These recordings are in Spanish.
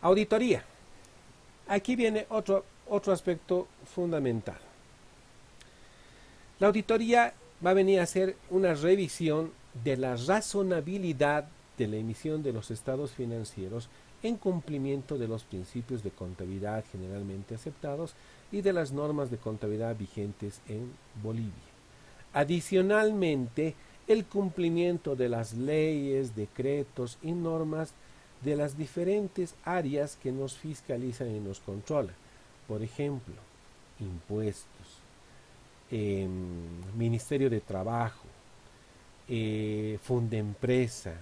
Auditoría. Aquí viene otro aspecto fundamental. La auditoría va a venir a ser una revisión de la razonabilidad de la emisión de los estados financieros en cumplimiento de los principios de contabilidad generalmente aceptados y de las normas de contabilidad vigentes en Bolivia. Adicionalmente, el cumplimiento de las leyes, decretos y normas de las diferentes áreas que nos fiscalizan y nos controlan. Por ejemplo, impuestos, Ministerio de Trabajo, Fundempresa.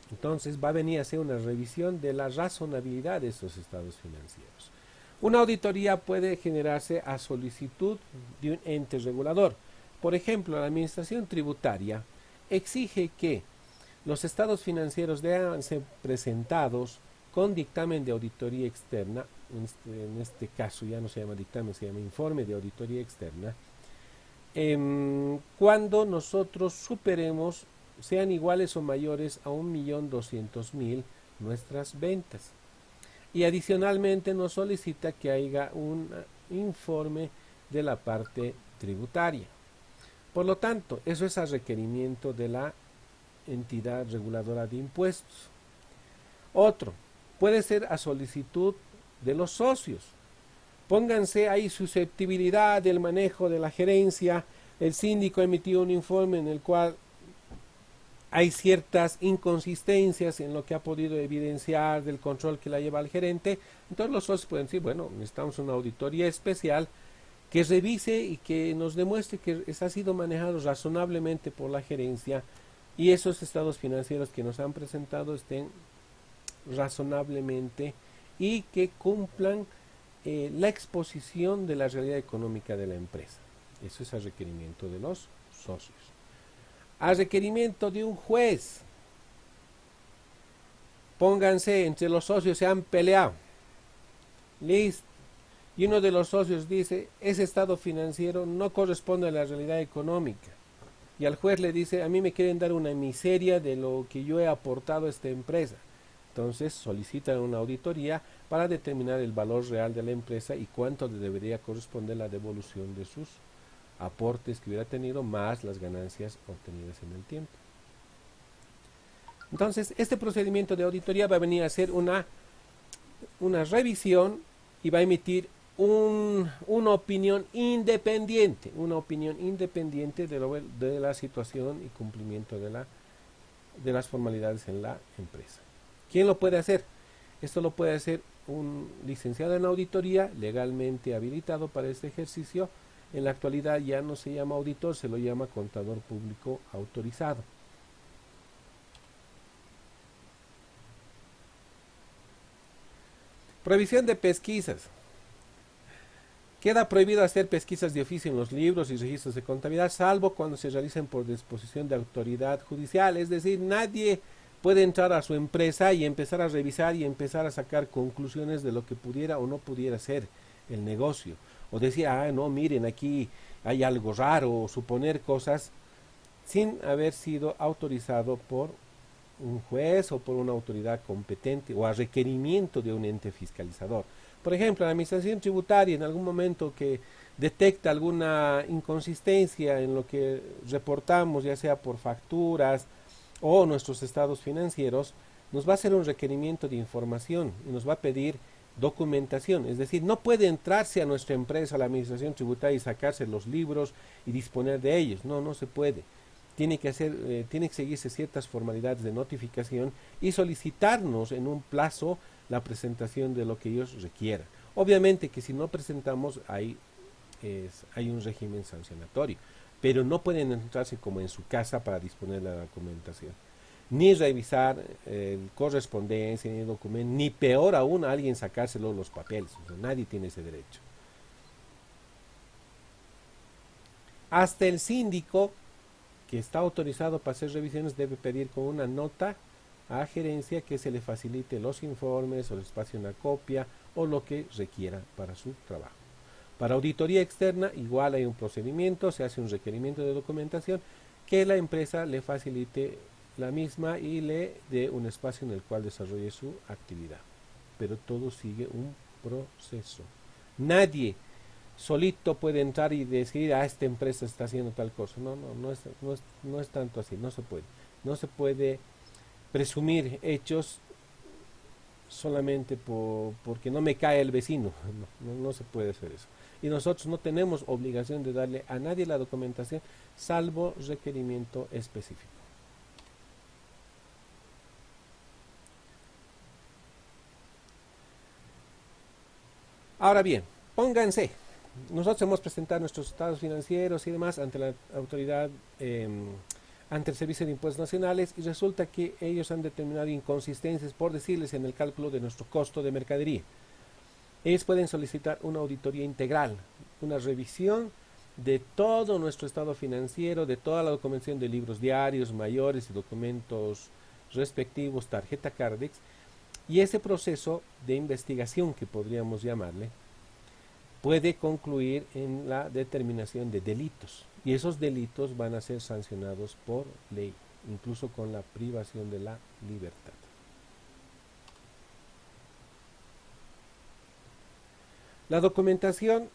Entonces va a venir a ser una revisión de la razonabilidad de esos estados financieros. Una auditoría puede generarse a solicitud de un ente regulador. Por ejemplo, la Administración Tributaria exige que los estados financieros deban ser presentados con dictamen de auditoría externa, en este caso ya no se llama dictamen, se llama informe de auditoría externa, cuando nosotros superemos, sean iguales o mayores a 1.200.000 nuestras ventas. Y adicionalmente nos solicita que haya un informe de la parte tributaria. Por lo tanto, eso es a requerimiento de la entidad reguladora de impuestos. Otro, puede ser a solicitud de los socios. Pónganse ahí susceptibilidad del manejo de la gerencia. El síndico emitió un informe en el cual hay ciertas inconsistencias en lo que ha podido evidenciar del control que la lleva el gerente. Entonces los socios pueden decir, bueno, necesitamos una auditoría especial que revise y que nos demuestre que ha sido manejado razonablemente por la gerencia y esos estados financieros que nos han presentado estén razonablemente y que cumplan la exposición de la realidad económica de la empresa. Eso es a requerimiento de los socios. A requerimiento de un juez. Pónganse, entre los socios se han peleado. Listo. Y uno de los socios dice, ese estado financiero no corresponde a la realidad económica. Y al juez le dice, a mí me quieren dar una miseria de lo que yo he aportado a esta empresa. Entonces solicitan una auditoría para determinar el valor real de la empresa y cuánto le debería corresponder la devolución de sus aportes que hubiera tenido más las ganancias obtenidas en el tiempo. Entonces, este procedimiento de auditoría va a venir a ser una revisión y va a emitir una opinión independiente de la situación y cumplimiento de las formalidades en la empresa. ¿Quién lo puede hacer? Esto lo puede hacer un licenciado en auditoría legalmente habilitado para este ejercicio. En la actualidad ya no se llama auditor, se lo llama contador público autorizado. Prohibición de pesquisas. Queda prohibido hacer pesquisas de oficio en los libros y registros de contabilidad, salvo cuando se realicen por disposición de autoridad judicial. Es decir, nadie puede entrar a su empresa y empezar a revisar y empezar a sacar conclusiones de lo que pudiera o no pudiera ser el negocio. O decir, no, miren, aquí hay algo raro, o suponer cosas sin haber sido autorizado por un juez o por una autoridad competente o a requerimiento de un ente fiscalizador. Por ejemplo, la Administración Tributaria en algún momento que detecta alguna inconsistencia en lo que reportamos, ya sea por facturas o nuestros estados financieros, nos va a hacer un requerimiento de información y nos va a pedir documentación. Es decir, no puede entrarse a nuestra empresa, a la Administración Tributaria y sacarse los libros y disponer de ellos. No, no se puede. Tiene que seguirse ciertas formalidades de notificación y solicitarnos en un plazo la presentación de lo que ellos requieran. Obviamente que si no presentamos hay un régimen sancionatorio, pero no pueden entrarse como en su casa para disponer de la documentación, ni revisar correspondencia, ni documento, ni peor aún a alguien sacárselo los papeles. O sea, nadie tiene ese derecho. Hasta el síndico que está autorizado para hacer revisiones debe pedir con una nota a gerencia que se le facilite los informes o les pase una copia o lo que requiera para su trabajo. Para auditoría externa igual hay un procedimiento, se hace un requerimiento de documentación que la empresa le facilite la misma y le dé un espacio en el cual desarrolle su actividad. pero todo sigue un proceso. Nadie solito puede entrar y decir, esta empresa está haciendo tal cosa. No es tanto así, no se puede. No se puede presumir hechos solamente porque no me cae el vecino. No se puede hacer eso. Y nosotros no tenemos obligación de darle a nadie la documentación, salvo requerimiento específico. Ahora bien, pónganse. Nosotros hemos presentado nuestros estados financieros y demás ante la autoridad, ante el Servicio de Impuestos Nacionales, y resulta que ellos han determinado inconsistencias, por decirles, en el cálculo de nuestro costo de mercadería. Ellos pueden solicitar una auditoría integral, una revisión de todo nuestro estado financiero, de toda la documentación de libros diarios, mayores y documentos respectivos, tarjeta Cardex, y ese proceso de investigación, que podríamos llamarle, puede concluir en la determinación de delitos. Y esos delitos van a ser sancionados por ley, incluso con la privación de la libertad. La documentación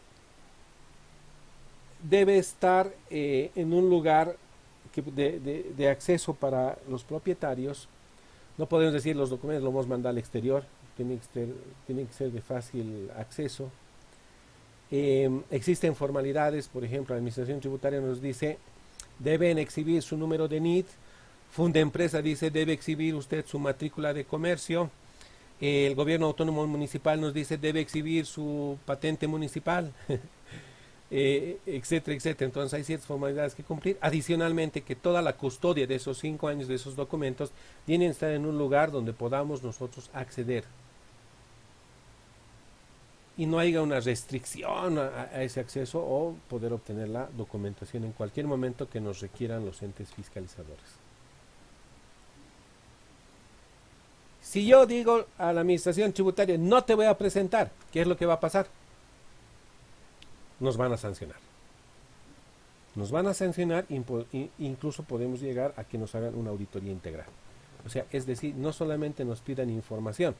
debe estar en un lugar de acceso para los propietarios. No podemos decir los documentos los vamos a mandar al exterior, tienen que ser de fácil acceso. Existen formalidades, por ejemplo, la Administración Tributaria nos dice, deben exhibir su número de NIT, Fundempresa dice, debe exhibir usted su matrícula de comercio, el Gobierno Autónomo Municipal nos dice, debe exhibir su patente municipal, etcétera, etcétera. Entonces hay ciertas formalidades que cumplir. Adicionalmente, que toda la custodia de esos 5 años de esos documentos tienen que estar en un lugar donde podamos nosotros acceder y no haya una restricción a ese acceso, o poder obtener la documentación en cualquier momento que nos requieran los entes fiscalizadores. Si yo digo a la Administración Tributaria, no te voy a presentar, ¿qué es lo que va a pasar? Nos van a sancionar. Nos van a sancionar, incluso podemos llegar a que nos hagan una auditoría integral. O sea, es decir, no solamente nos pidan información,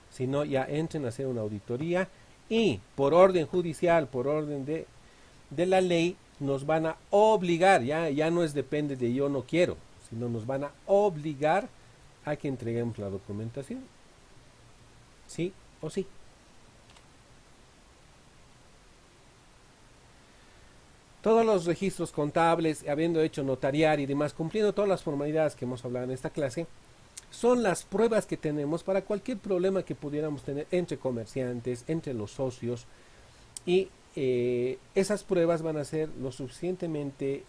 sino ya entren a hacer una auditoría y por orden judicial, por orden de la ley, nos van a obligar, ya no es depende de yo no quiero, sino nos van a obligar a que entreguemos la documentación. ¿Sí o sí? Todos los registros contables, habiendo hecho notariar y demás, cumpliendo todas las formalidades que hemos hablado en esta clase, son las pruebas que tenemos para cualquier problema que pudiéramos tener entre comerciantes, entre los socios, y esas pruebas van a ser lo suficientemente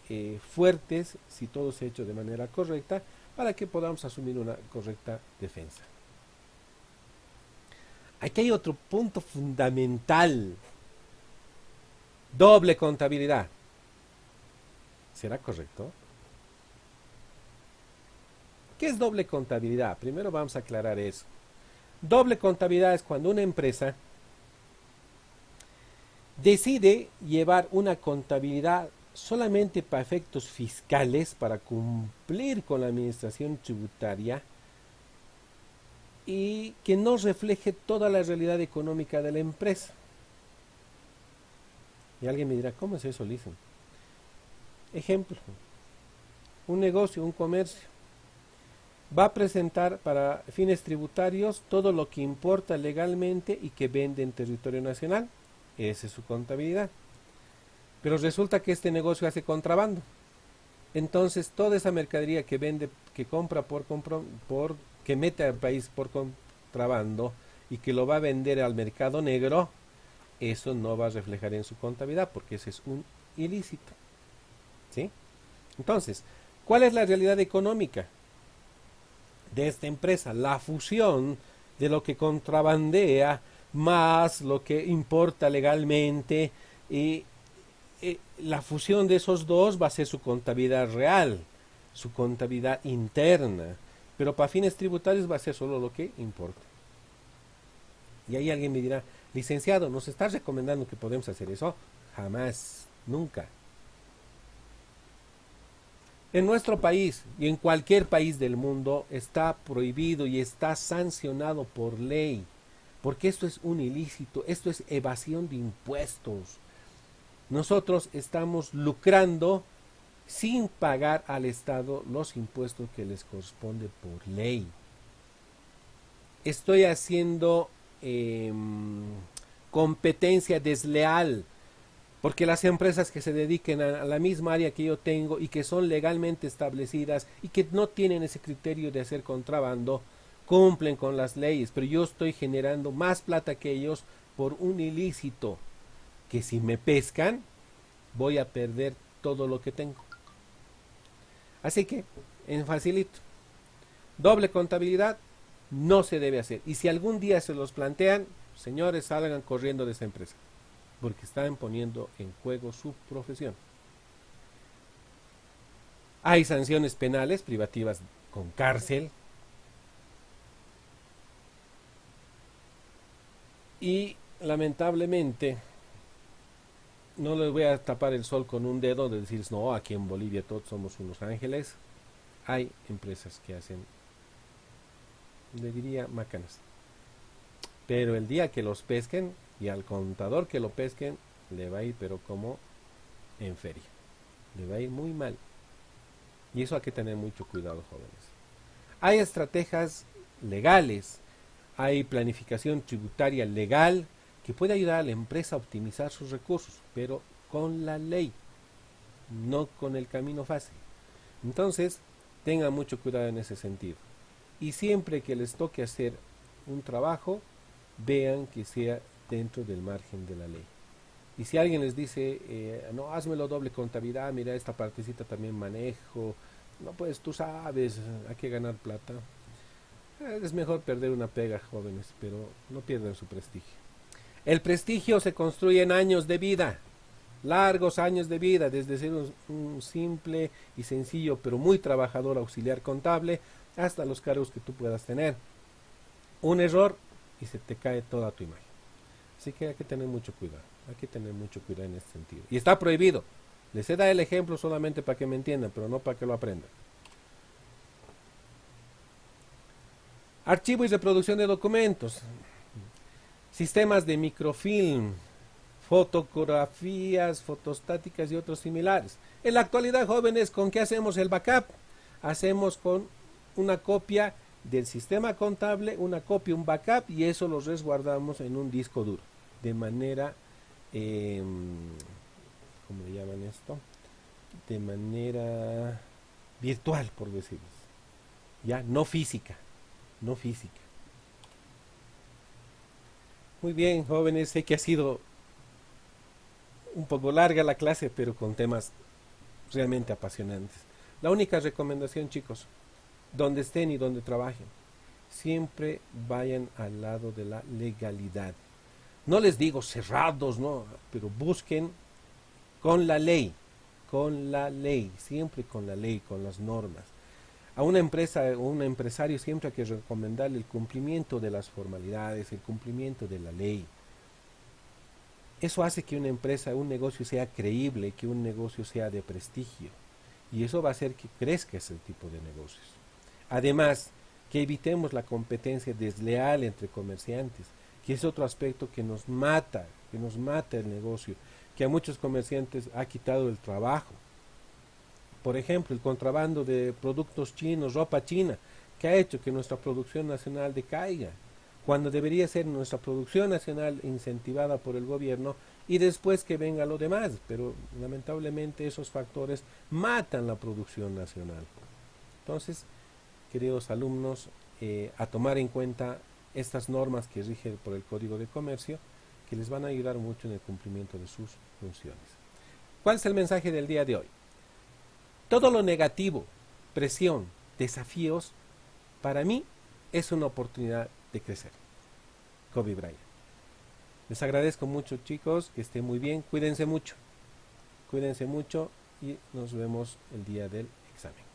fuertes, si todo se ha hecho de manera correcta, para que podamos asumir una correcta defensa. Aquí hay otro punto fundamental: doble contabilidad. ¿Será correcto? ¿Qué es doble contabilidad? Primero vamos a aclarar eso. Doble contabilidad es cuando una empresa decide llevar una contabilidad solamente para efectos fiscales, para cumplir con la administración tributaria, y que no refleje toda la realidad económica de la empresa. Y alguien me dirá, ¿cómo es eso, Listen? Ejemplo, un negocio, un comercio, va a presentar para fines tributarios todo lo que importa legalmente y que vende en territorio nacional. Esa es su contabilidad. Pero resulta que este negocio hace contrabando. Entonces toda esa mercadería que vende, que compra que mete al país por contrabando y que lo va a vender al mercado negro, eso no va a reflejar en su contabilidad, porque ese es un ilícito. ¿Sí? Entonces, ¿cuál es la realidad económica de esta empresa? La fusión de lo que contrabandea más lo que importa legalmente, y la fusión de esos dos va a ser su contabilidad real, su contabilidad interna, pero para fines tributarios va a ser solo lo que importa. Y ahí alguien me dirá, licenciado, ¿nos está recomendando que podemos hacer eso? Jamás, nunca. En nuestro país y en cualquier país del mundo está prohibido y está sancionado por ley porque esto es un ilícito, esto es evasión de impuestos. Nosotros estamos lucrando sin pagar al Estado los impuestos que les corresponde por ley. Estoy haciendo competencia desleal, porque las empresas que se dediquen a la misma área que yo tengo y que son legalmente establecidas y que no tienen ese criterio de hacer contrabando, cumplen con las leyes, pero yo estoy generando más plata que ellos por un ilícito que si me pescan voy a perder todo lo que tengo. Así que, en facilito, doble contabilidad no se debe hacer. Y si algún día se los plantean, señores, salgan corriendo de esa empresa, porque están poniendo en juego su profesión. Hay sanciones penales privativas con cárcel. Y lamentablemente, no les voy a tapar el sol con un dedo de decir, no, aquí en Bolivia todos somos unos ángeles. Hay empresas que hacen, le diría, macanas. Pero el día que los pesquen, y al contador que lo pesquen, le va a ir pero como en feria. Le va a ir muy mal. Y eso hay que tener mucho cuidado, jóvenes. Hay estrategias legales, hay planificación tributaria legal que puede ayudar a la empresa a optimizar sus recursos, pero con la ley, no con el camino fácil. Entonces, tengan mucho cuidado en ese sentido. Y siempre que les toque hacer un trabajo, vean que sea dentro del margen de la ley. Y si alguien les dice, no, házmelo doble contabilidad, mira, esta partecita también manejo, no, pues tú sabes, hay que ganar plata. Es mejor perder una pega, jóvenes, pero no pierdan su prestigio. El prestigio se construye en años de vida, largos años de vida, desde ser un simple y sencillo, pero muy trabajador auxiliar contable, hasta los cargos que tú puedas tener. Un error y se te cae toda tu imagen. Así que hay que tener mucho cuidado, hay que tener mucho cuidado en este sentido. Y está prohibido. Les he dado el ejemplo solamente para que me entiendan, pero no para que lo aprendan. Archivo y reproducción de documentos. Sistemas de microfilm, fotografías, fotostáticas y otros similares. En la actualidad, jóvenes, ¿con qué hacemos el backup? Hacemos con una copia del sistema contable, una copia, un backup, y eso lo resguardamos en un disco duro, de manera, ¿cómo le llaman esto? De manera virtual, por decirlo. Ya, no física, no física. Muy bien, jóvenes, sé que ha sido un poco larga la clase, pero con temas realmente apasionantes. La única recomendación, chicos, donde estén y donde trabajen, siempre vayan al lado de la legalidad. No les digo cerrados, no, pero busquen con la ley, siempre con la ley, con las normas. A una empresa o un empresario siempre hay que recomendarle el cumplimiento de las formalidades, el cumplimiento de la ley. Eso hace que una empresa, un negocio sea creíble, que un negocio sea de prestigio. Y eso va a hacer que crezca ese tipo de negocios. Además, que evitemos la competencia desleal entre comerciantes, que es otro aspecto que nos mata el negocio, que a muchos comerciantes ha quitado el trabajo. Por ejemplo, el contrabando de productos chinos, ropa china, que ha hecho que nuestra producción nacional decaiga, cuando debería ser nuestra producción nacional incentivada por el gobierno y después que venga lo demás, pero lamentablemente esos factores matan la producción nacional. Entonces, queridos alumnos, a tomar en cuenta estas normas que rigen por el Código de Comercio, que les van a ayudar mucho en el cumplimiento de sus funciones. ¿Cuál es el mensaje del día de hoy? Todo lo negativo, presión, desafíos, para mí es una oportunidad de crecer. Kobe Bryant. Les agradezco mucho, chicos, que estén muy bien, cuídense mucho y nos vemos el día del examen.